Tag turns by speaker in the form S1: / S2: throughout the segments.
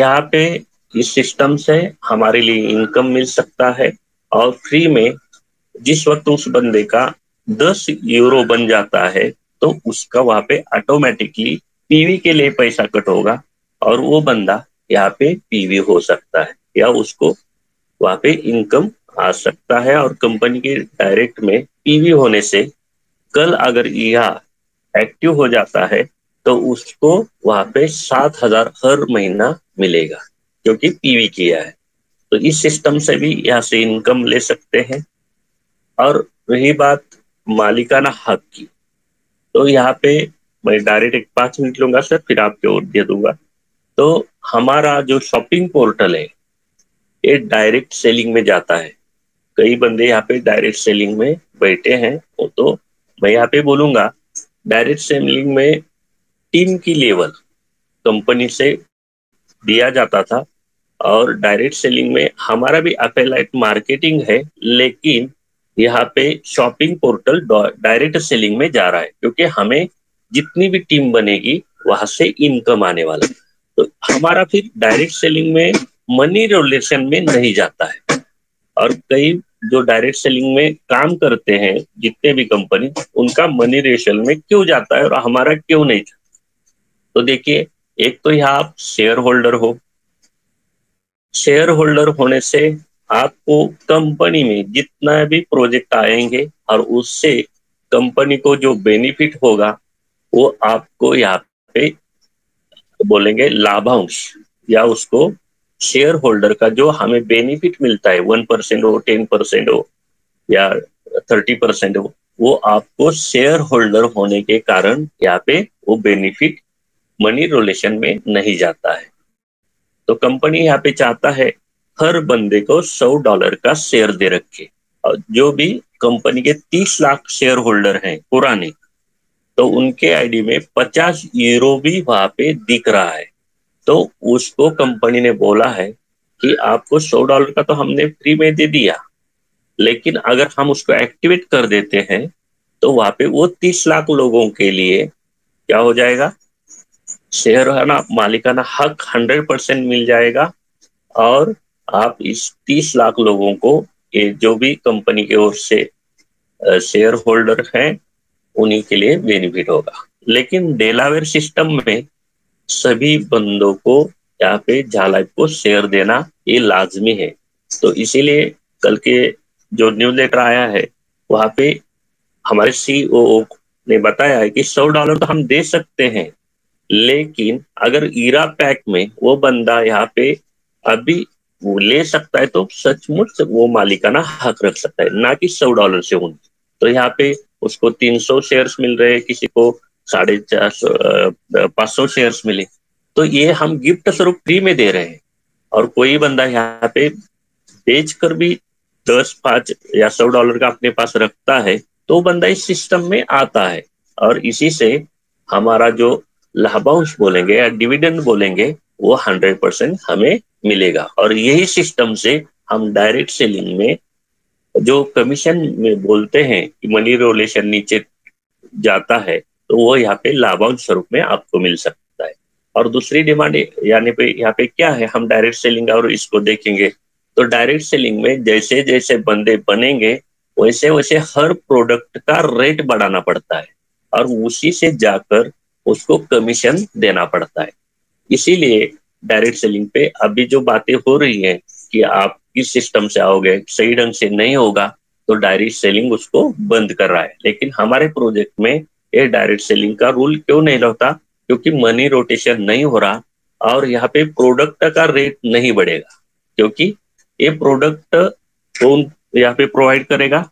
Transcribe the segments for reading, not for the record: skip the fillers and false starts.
S1: यहाँ पे इस सिस्टम से हमारे लिए इनकम मिल सकता है, और फ्री में जिस वक्त उस बंदे का 10 यूरो बन जाता है तो उसका वहां पे ऑटोमेटिकली पीवी के लिए पैसा कट होगा, और वो बंदा यहाँ पे पीवी हो सकता है, या उसको वहां पे इनकम आ सकता है। और कंपनी के डायरेक्ट में पीवी होने से कल अगर यह एक्टिव हो जाता है तो उसको वहां पे 7,000 हर महीना मिलेगा, क्योंकि पीवी किया है। तो इस सिस्टम से भी यहाँ से इनकम ले सकते हैं। और रही बात मालिकाना हक की, तो यहाँ पे मैं डायरेक्ट एक 5 मिनट लूंगा सर, फिर आपको और दे दूंगा। तो हमारा जो शॉपिंग पोर्टल है ये डायरेक्ट सेलिंग में जाता है। कई बंदे यहाँ पे डायरेक्ट सेलिंग में बैठे हैं, वो तो मैं यहाँ पे बोलूंगा डायरेक्ट सेलिंग में टीम की लेवल कंपनी से दिया जाता था, और डायरेक्ट सेलिंग में हमारा भी अफिलिएट मार्केटिंग है, लेकिन यहाँ पे शॉपिंग पोर्टल डायरेक्ट सेलिंग में जा रहा है, क्योंकि हमें जितनी भी टीम बनेगी वहां से इनकम आने वाला है। तो हमारा फिर डायरेक्ट सेलिंग में मनी रिलेशन में नहीं जाता है। और कई जो डायरेक्ट सेलिंग में काम करते हैं जितने भी कंपनी, उनका मनी रेशल में क्यों जाता है और हमारा क्यों नहीं जाता? तो देखिए, एक तो यहाँ आप शेयर होल्डर हो, शेयर होल्डर होने से आपको कंपनी में जितना भी प्रोजेक्ट आएंगे और उससे कंपनी को जो बेनिफिट होगा वो आपको यहाँ पे बोलेंगे लाभांश, या उसको शेयर होल्डर का जो हमें बेनिफिट मिलता है 1% हो, 10% हो, या 30% हो, वो आपको शेयर होल्डर होने के कारण यहाँ पे वो बेनिफिट मनी रिलेशन में नहीं जाता है। तो कंपनी यहाँ पे चाहता है हर बंदे को $100 का शेयर दे रखे, और जो भी कंपनी के 30 लाख शेयर होल्डर हैं पुराने, तो उनके आईडी में 50 यूरो भी वहां पे दिख रहा है। तो उसको कंपनी ने बोला है कि आपको $100 का तो हमने फ्री में दे दिया, लेकिन अगर हम उसको एक्टिवेट कर देते हैं तो वहां पे वो 30 लाख लोगों के लिए क्या हो जाएगा, शेयर है ना, मालिकाना हक 100% मिल जाएगा। और आप इस 30 लाख लोगों को, ये जो भी कंपनी की ओर से शेयर होल्डर हैं, उन्हीं के लिए बेनिफिट होगा। लेकिन डेलावेयर सिस्टम में सभी बंदों को यहाँ पे झालाइफ को शेयर देना ये लाजमी है। तो इसीलिए कल के जो न्यूज लेटर आया है वहां पे हमारे सीईओ ने बताया है कि $100 तो हम दे सकते हैं, लेकिन अगर ईरा पैक में वो बंदा यहाँ पे अभी वो ले सकता है तो सचमुच वो मालिकाना हक रख सकता है, ना कि $100 से उन। तो यहाँ पे उसको 300 शेयर्स मिल रहे हैं, किसी को 450 500 शेयर्स मिले, तो ये हम गिफ्ट स्वरूप फ्री में दे रहे हैं। और कोई बंदा यहाँ पे बेच कर भी 10 5 या $100 का अपने पास रखता है, तो बंदा इस सिस्टम में आता है, और इसी से हमारा जो लाभांश बोलेंगे या डिविडेंड बोलेंगे वो 100% हमें मिलेगा। और यही सिस्टम से हम डायरेक्ट सेलिंग में जो कमीशन में बोलते हैं कि मनी रोलेशन नीचे जाता है, तो वो यहाँ पे लाभांश स्वरूप में आपको मिल सकता है। और दूसरी डिमांड यानी पे यहाँ पे क्या है, हम डायरेक्ट सेलिंग और इसको देखेंगे। तो डायरेक्ट सेलिंग में जैसे जैसे बंदे बनेंगे वैसे वैसे हर प्रोडक्ट का रेट बढ़ाना पड़ता है, और उसी से जाकर उसको कमीशन देना पड़ता है। इसीलिए डायरेक्ट सेलिंग पे अभी जो बातें हो रही हैं कि आप किस सिस्टम से आओगे, सही ढंग से नहीं होगा, तो डायरेक्ट सेलिंग उसको बंद कर रहा है। लेकिन हमारे प्रोजेक्ट में ये डायरेक्ट सेलिंग का रूल क्यों नहीं होता, क्योंकि मनी रोटेशन नहीं हो रहा, और यहाँ पे प्रोडक्ट का रेट नहीं बढ़ेगा, क्योंकि ये प्रोडक्ट कौन यहाँ पे प्रोवाइड करेगा,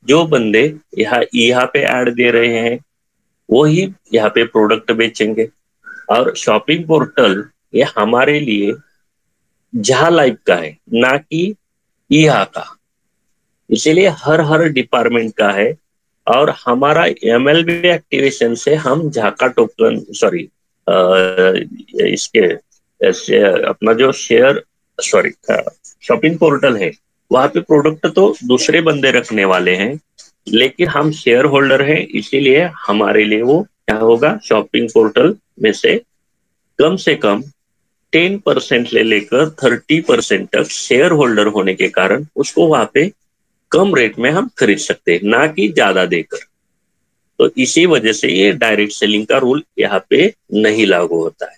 S1: जो बंदे यहाँ यहाँ पे ऐड दे रहे हैं वो ही यहाँ पे प्रोडक्ट बेचेंगे। और शॉपिंग पोर्टल ये हमारे लिए जहा लाइफ का है, ना कि यहाँ का। इसीलिए हर हर डिपार्टमेंट का है। और हमारा एमएलबी एक्टिवेशन से हम झाका टोकन सॉरी इसके अपना जो शेयर सॉरी शॉपिंग पोर्टल है वहां पे प्रोडक्ट तो दूसरे बंदे रखने वाले हैं, लेकिन हम शेयर होल्डर हैं, इसीलिए हमारे लिए वो क्या होगा, शॉपिंग पोर्टल में से कम 10% ले लेकर 30% तक शेयर होल्डर होने के कारण उसको वहां पे कम रेट में हम खरीद सकते हैं, ना कि ज्यादा देकर। तो इसी वजह से ये डायरेक्ट सेलिंग का रूल यहाँ पे नहीं लागू होता है।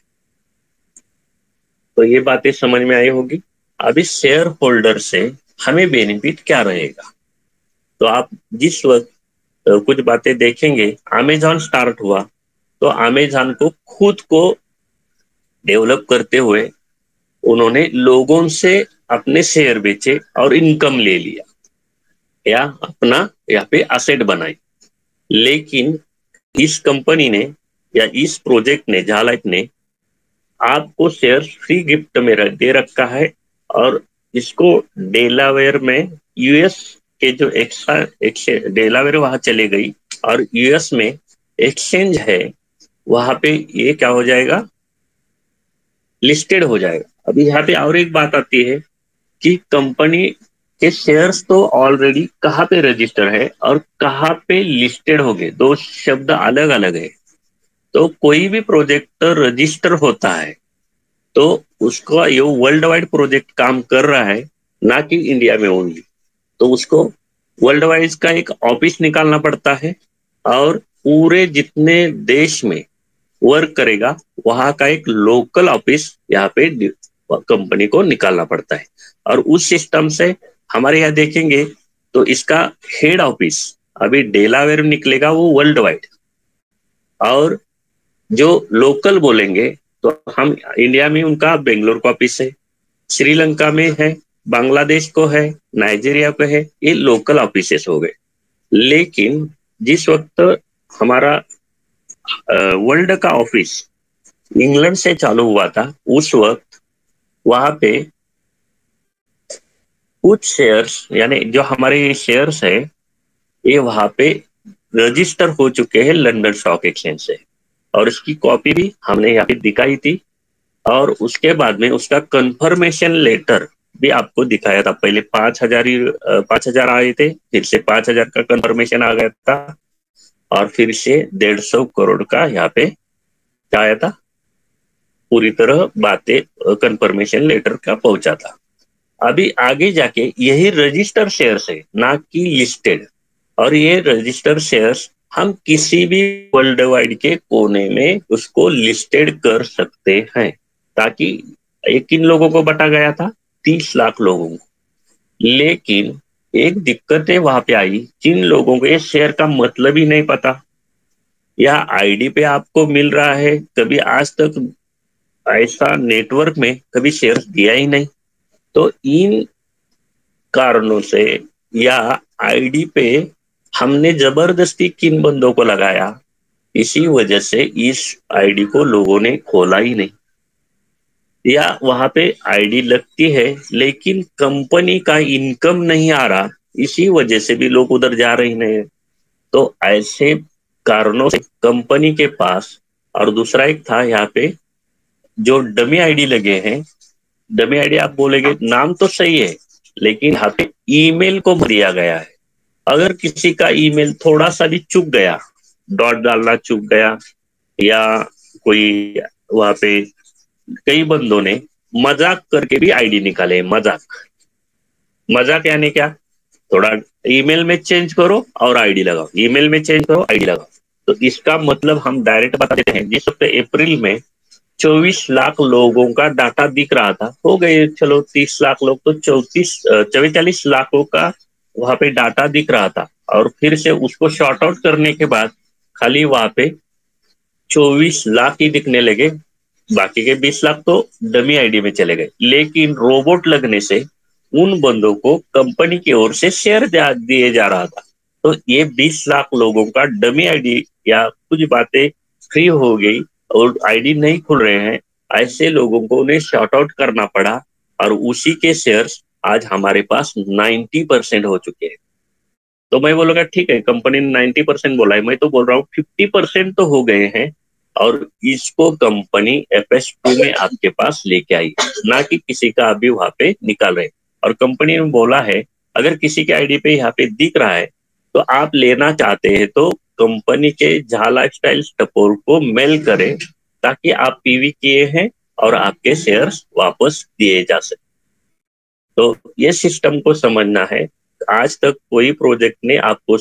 S1: तो ये बातें समझ में आई होगी। अभी शेयर होल्डर से हमें बेनिफिट क्या रहेगा, तो आप जिस वक्त कुछ बातें देखेंगे, अमेजॉन स्टार्ट हुआ तो अमेजॉन को खुद को डेवलप करते हुए उन्होंने लोगों से अपने शेयर बेचे और इनकम ले लिया या अपना यहाँ पे असेट बनाई। लेकिन इस कंपनी ने या इस प्रोजेक्ट ने, झालाइट ने आपको शेयर फ्री गिफ्ट में दे रखा है, और इसको डेलावेयर में यूएस के जो डेलावेयर वहां चले गई और यूएस में एक्सचेंज है, वहां पे ये क्या हो जाएगा, लिस्टेड हो जाएगा। अभी यहाँ पे और एक बात आती है कि कंपनी के शेयर्स तो ऑलरेडी कहाँ पे रजिस्टर है और कहाँ पे लिस्टेड हो गए, दो शब्द अलग अलग है। तो कोई भी प्रोजेक्ट रजिस्टर होता है तो उसका ये वर्ल्ड वाइड प्रोजेक्ट काम कर रहा है, ना कि इंडिया में ओनली। तो उसको वर्ल्ड वाइड का एक ऑफिस निकालना पड़ता है और पूरे जितने देश में वर्क करेगा वहां का एक लोकल ऑफिस यहाँ पे कंपनी को निकालना पड़ता है। और उस सिस्टम से हमारे यहाँ देखेंगे तो इसका हेड ऑफिस अभी डेलावेयर निकलेगा, वो वर्ल्ड वाइड। और जो लोकल बोलेंगे तो हम इंडिया में उनका बेंगलोर का ऑफिस है, श्रीलंका में है, बांग्लादेश को है, नाइजीरिया को है, ये लोकल ऑफिसेस हो गए। लेकिन जिस वक्त हमारा वर्ल्ड का ऑफिस इंग्लैंड से चालू हुआ था, उस वक्त वहां पे कुछ शेयर्स यानी जो हमारे शेयर्स है ये वहां पे रजिस्टर हो चुके हैं लंदन स्टॉक एक्सचेंज से, और उसकी कॉपी भी हमने यहाँ पे दिखाई थी। और उसके बाद में उसका कंफर्मेशन लेटर भी आपको दिखाया था। पहले 5,000 आए थे, फिर से 5,000 का कंफर्मेशन आ गया था, और फिर से 150 करोड़ का यहाँ पे क्या आया था, पूरी तरह बातें कंफर्मेशन लेटर का पहुंचा था। अभी आगे जाके यही रजिस्टर शेयर्स है, ना कि लिस्टेड। और ये रजिस्टर शेयर्स हम किसी भी वर्ल्ड वाइड के कोने में उसको लिस्टेड कर सकते हैं। ताकि एक किन लोगों को बटा गया था, 30 लाख लोगों को। लेकिन एक दिक्कत है वहां पे आई, जिन लोगों को ये शेयर का मतलब ही नहीं पता, या आईडी पे आपको मिल रहा है, कभी आज तक ऐसा नेटवर्क में कभी शेयर दिया ही नहीं, तो इन कारणों से या आईडी पे हमने जबरदस्ती किन बंदों को लगाया, इसी वजह से इस आईडी को लोगों ने खोला ही नहीं। या वहां पे आईडी लगती है लेकिन कंपनी का इनकम नहीं आ रहा, इसी वजह से भी लोग उधर जा रहे हैं। तो ऐसे कारणों से कंपनी के पास, और दूसरा एक था यहाँ पे जो डमी आईडी लगे हैं। डमी आईडी आप बोलेंगे नाम तो सही है, लेकिन यहाँ पे ईमेल को दिया गया है। अगर किसी का ईमेल थोड़ा सा भी चूक गया, डॉट डालना चूक गया, या कोई वहां पे कई बंदों ने मजाक करके भी आईडी निकाले। मजाक मजाक यानी क्या, थोड़ा ईमेल में चेंज करो और आईडी लगाओ, ईमेल में चेंज करो आईडी लगाओ। तो इसका मतलब हम डायरेक्ट बता देते हैं, जिस वक्त अप्रैल में 24 लाख लोगों का डाटा दिख रहा था, हो गए चलो 30 लाख लोग, तो 44 लाखों का वहां पे डाटा दिख रहा था। और फिर से उसको शॉर्ट आउट करने के बाद खाली वहां पे 24 लाख ही दिखने लगे, बाकी के 20 लाख तो डमी आईडी में चले गए। लेकिन रोबोट लगने से उन बंदों को कंपनी की ओर से शेयर दिए जा रहा था। तो ये 20 लाख लोगों का डमी आईडी या कुछ बातें फ्री हो गई और आईडी नहीं खुल रहे हैं, ऐसे लोगों को उन्हें शॉर्ट आउट करना पड़ा, और उसी के शेयर्स आज हमारे पास 90% हो चुके हैं। तो मैं बोलूंगा ठीक है, कंपनी ने 90% बोला है, मैं तो बोल रहा हूँ 50% तो हो गए हैं, और इसको कंपनी FS2 में आपके पास लेके आई, ना कि किसी का अभी वहां पे निकाल रहे। और कंपनी ने बोला है अगर किसी के आईडी पे यहाँ पे दिख रहा है तो आप लेना चाहते हैं तो कंपनी के झा लाइफस्टाइल सपोर्ट को मेल करें, ताकि आप पीवी किए हैं और आपके शेयर्स वापस दिए जा सकते। तो ये सिस्टम को समझना है। आज तक कोई प्रोजेक्ट ने आपको